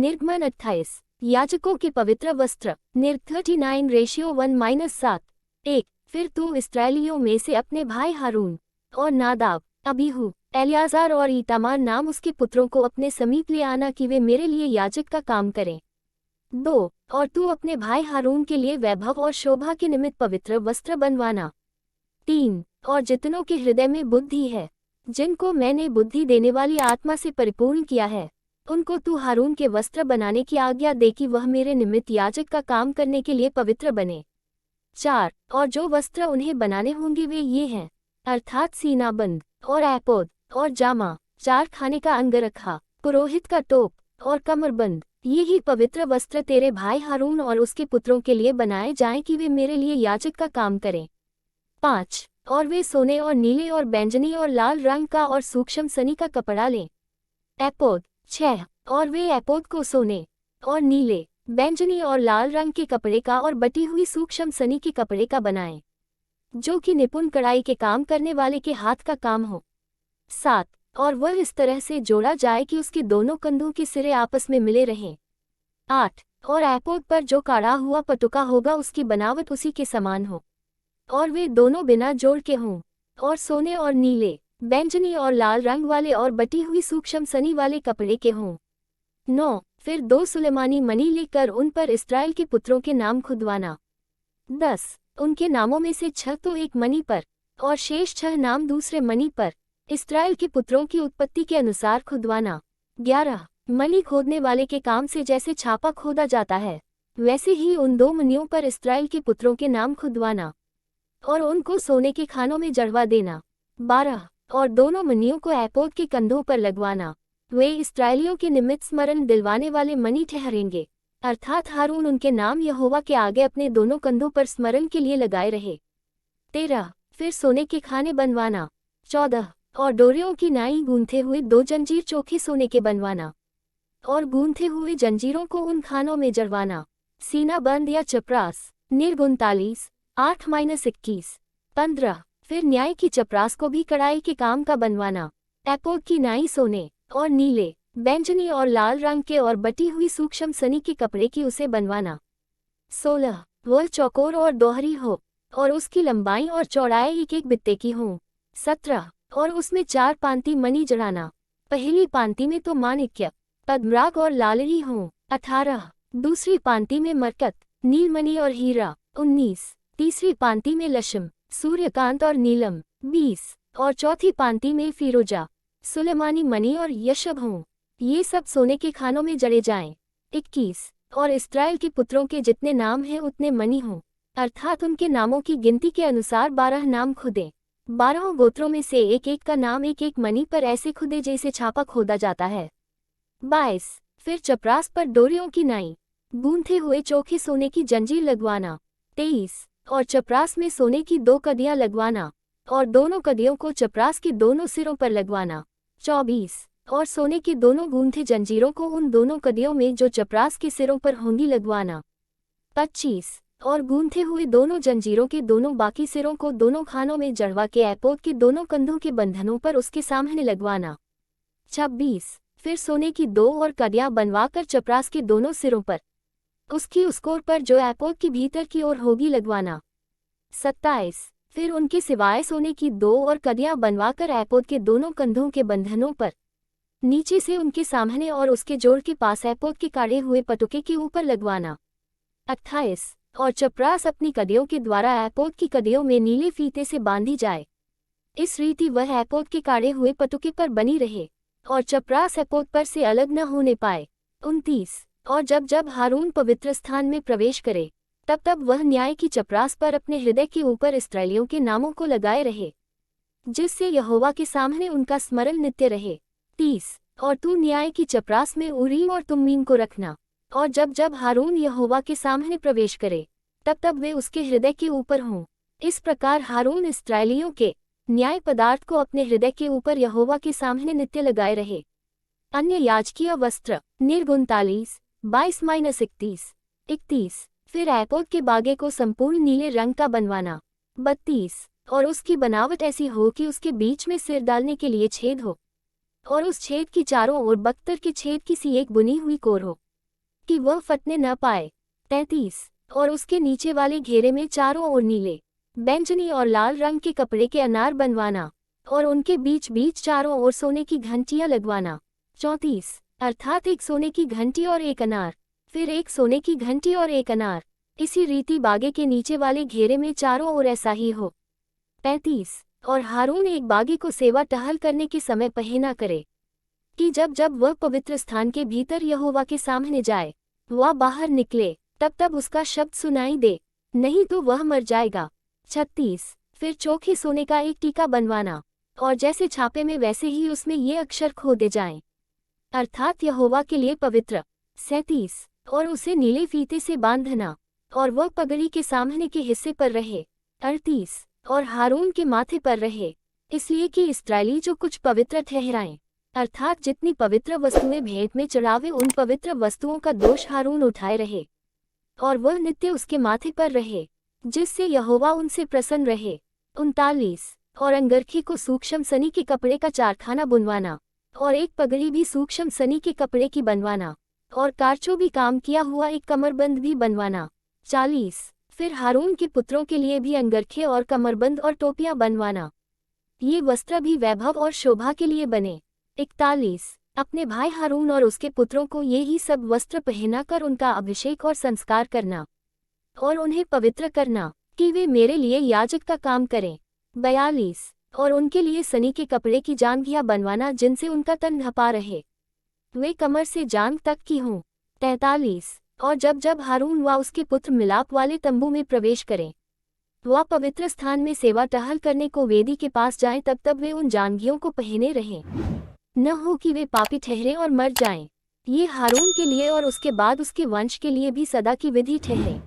निर्गमन 28। याजकों के पवित्र वस्त्र। निर्ग 39:1-7। 1। फिर तू इस्राएलियों में से अपने भाई हारून और नादाब, अबीहू, एलियाजार और ईतामार नाम उसके पुत्रों को अपने समीप ले आना कि वे मेरे लिए याजक का काम करें। 2। और तू अपने भाई हारून के लिए वैभव और शोभा के निमित्त पवित्र वस्त्र बनवाना। 3। और जितनों के हृदय में बुद्धि है, जिनको मैंने बुद्धि देने वाली आत्मा से परिपूर्ण किया है, उनको तू हारून के वस्त्र बनाने की आज्ञा दे कि वह मेरे निमित्त याजक का काम करने के लिए पवित्र बने। 4। और जो वस्त्र उन्हें बनाने होंगे वे ये हैं, अर्थात सीनाबंद और एपोद और जामा, 4 खाने का अंगरखा, पुरोहित का टोप और कमरबंद। ये ही पवित्र वस्त्र तेरे भाई हारून और उसके पुत्रों के लिए बनाए जाएं कि वे मेरे लिए याजक का काम करें। 5। और वे सोने और नीले और बैंगनी और लाल रंग का और सूक्ष्म सनी का कपड़ा लें। एपोद। 6। और वे एपोद को सोने और नीले, बैंगनी और लाल रंग के कपड़े का और बटी हुई सूक्ष्म सनी के कपड़े का बनाएं, जो कि निपुण कढ़ाई के काम करने वाले के हाथ का काम हो। 7। और वह इस तरह से जोड़ा जाए कि उसके दोनों कंधों के सिरे आपस में मिले रहें। 8। और एपोद पर जो काढ़ा हुआ पटुका होगा उसकी बनावट उसी के समान हो, और वे दोनों बिना जोड़ के हों, और सोने और नीले, बैंगनी और लाल रंग वाले और बटी हुई सूक्ष्म सनी वाले कपड़े के हों। 9। फिर 2 सुलेमानी मणि लेकर उन पर इस्राएल के पुत्रों के नाम खुदवाना। 10। उनके नामों में से 6 तो एक मणि पर, और शेष 6 नाम दूसरे मणि पर, इस्राएल के पुत्रों की उत्पत्ति के अनुसार खुदवाना। 11। मणि खोदने वाले के काम से जैसे छापा खोदा जाता है, वैसे ही उन 2 मणियों पर इस्राएल के पुत्रों के नाम खुदवाना, और उनको सोने के खानों में जड़वा देना। 12। और दोनों मणियों को एपोद के कंधों पर लगवाना। वे इस्राएलियों के निमित्त स्मरण दिलवाने वाले मणि ठहरेंगे, अर्थात हारून उनके नाम यहोवा के आगे अपने दोनों कंधों पर स्मरण के लिए लगाए रहे। 13। फिर सोने के खाने बनवाना। 14। और डोरियों की नाई गूंथे हुए 2 जंजीर चोखे सोने के बनवाना, और गूंथे हुए जंजीरों को उन खानों में जड़वाना। सीना बंद या चपरास। निर्ग 39, 8-21। 15। फिर न्याय की चपरास को भी कढ़ाई के काम का बनवाना। एपोद की नाई सोने और नीले, बैंगनी और लाल रंग के और बटी हुई सूक्ष्म सनी के कपड़े की उसे बनवाना। 16। वह चौकोर और दोहरी हो, और उसकी लंबाई और चौड़ाई 1-1 बित्ते की हो। 17। और उसमें 4 पांति मणि जड़ाना। पहली पांति में तो माणिक्य, पद्मराग और लालरी हों। 18। दूसरी पांति में मरकत, नीलमणि और हीरा। 19। तीसरी पांति में लशम, सूर्यकांत और नीलम। 20। और चौथी पांति में फीरोजा, सुलेमानी मणि और यशब हों। ये सब सोने के खानों में जड़े जाएं। 21। और इस्राएल के पुत्रों के जितने नाम हैं उतने मणि हों, अर्थात उनके नामों की गिनती के अनुसार 12 नाम खुदें। 12 गोत्रों में से 1-1 का नाम 1-1 मणि पर ऐसे खुदे जैसे छापा खोदा जाता है। 22। फिर चपरास पर डोरियों की नाई, गूंथे हुए चोखे सोने की जंजीर लगवाना। 23। और चपरास में सोने की 2 कदियां लगवाना, और दोनों कदियों को चपरास के दोनों सिरों पर लगवाना। 24। और सोने की दोनों गूंथे जंजीरों को उन दोनों कदियों में जो चपरास के सिरों पर होंगी लगवाना। 25। और गूंथे हुए दोनों जंजीरों के दोनों बाकी सिरों को दोनों खानों में जड़वा के एपोद के दोनों कंधों के बंधनों पर उसके सामने लगवाना। 26। फिर सोने की 2 और कदियां बनवाकर चपरास के दोनों सिरों पर, उसकी उसकोर पर जो एपोद की भीतर की ओर होगी लगवाना। 27। फिर उनके सिवाय सोने की 2 और कदियां बनवाकर एपोद के दोनों कंधों के बंधनों पर, नीचे से उनके सामने और उसके जोड़ के पास एपोद के काढ़े हुए पटुके के ऊपर लगवाना। 28। और चपरास अपनी कदियों के द्वारा एपोद की कदियों में नीले फीते से बांधी जाए, इस रीति वह एपोद के काढ़े हुए पटुके पर बनी रहे, और चपरास एपोद पर से अलग न होने पाए। 29। और जब जब हारून पवित्र स्थान में प्रवेश करे, तब तब वह न्याय की चपरास पर अपने हृदय के ऊपर इस्राएलियों के नामों को लगाए रहे, जिससे यहोवा के सामने उनका स्मरण नित्य रहे। 30। और तू न्याय की चपरास में उरीम और तुम्मीम को रखना, और जब जब हारून यहोवा के सामने प्रवेश करे, तब तब वे उसके हृदय के ऊपर हों। इस प्रकार हारून इस्राएलियों के न्याय पदार्थ को अपने हृदय के ऊपर यहोवा के सामने नित्य लगाए रहे। अन्य याजकीय वस्त्र। निर्ग 39, 22-31। 31। फिर एपोद के बागे को संपूर्ण नीले रंग का बनवाना। 32। और उसकी बनावट ऐसी हो कि उसके बीच में सिर डालने के लिए छेद हो, और उस छेद की चारों ओर बख्तर के छेद की सी एक बुनी हुई कोर हो। कि वह फटने न पाए। 33 और उसके नीचे वाले घेरे में चारों ओर नीले, बैंगनी और लाल रंग के कपड़े के अनार बनवाना और उनके बीच बीच चारों ओर सोने की घंटियां लगवाना। 34 अर्थात एक सोने की घंटी और एक अनार, फिर एक सोने की घंटी और एक अनार। इसी रीति बागे के नीचे वाले घेरे में चारों ओर ऐसा ही हो। 35 और हारून एक बागी को सेवा टहल करने के समय पहना करे कि जब जब वह पवित्र स्थान के भीतर यहोवा के सामने जाए, वह बाहर निकले, तब तब उसका शब्द सुनाई दे, नहीं तो वह मर जाएगा। 36 फिर चोखे सोने का एक टीका बनवाना और जैसे छापे में वैसे ही उसमें ये अक्षर खोदे जाएं, अर्थात यहोवा के लिए पवित्र। 37 और उसे नीले फीते से बांधना और वह पगड़ी के सामने के हिस्से पर रहे। 38 और हारून के माथे पर रहे, इसलिए कि इस्राएली जो कुछ पवित्र ठहराएं, अर्थात जितनी पवित्र वस्तुएं भेंट में चढ़ावे, उन पवित्र वस्तुओं का दोष हारून उठाए रहे और वह नित्य उसके माथे पर रहे, जिससे यहोवा उनसे प्रसन्न रहे। 39 और अंगरखी को सूक्ष्म सनी के कपड़े का चारखाना बुनवाना और एक पगड़ी भी सूक्ष्म सनी के कपड़े की बनवाना और कारचो भी काम किया हुआ एक कमरबंद भी बनवाना। 40 फिर हारून के पुत्रों के लिए भी अंगरखे और कमरबंद और टोपियां बनवाना, ये वस्त्र भी वैभव और शोभा के लिए बने। 41 अपने भाई हारून और उसके पुत्रों को ये ही सब वस्त्र पहनाकर उनका अभिषेक और संस्कार करना और उन्हें पवित्र करना कि वे मेरे लिए याजक का काम करें। 42 और उनके लिए सनी के कपड़े की जांघियां बनवाना जिनसे उनका तन ढपा रहे, वे कमर से जांघ तक की हों। 43 और जब जब हारून व उसके पुत्र मिलाप वाले तंबू में प्रवेश करें, वह पवित्र स्थान में सेवा टहल करने को वेदी के पास जाएं, तब तब वे उन जांघियों को पहने रहें, न हो कि वे पापी ठहरे और मर जाएं। ये हारून के लिए और उसके बाद उसके वंश के लिए भी सदा की विधि ठहरे।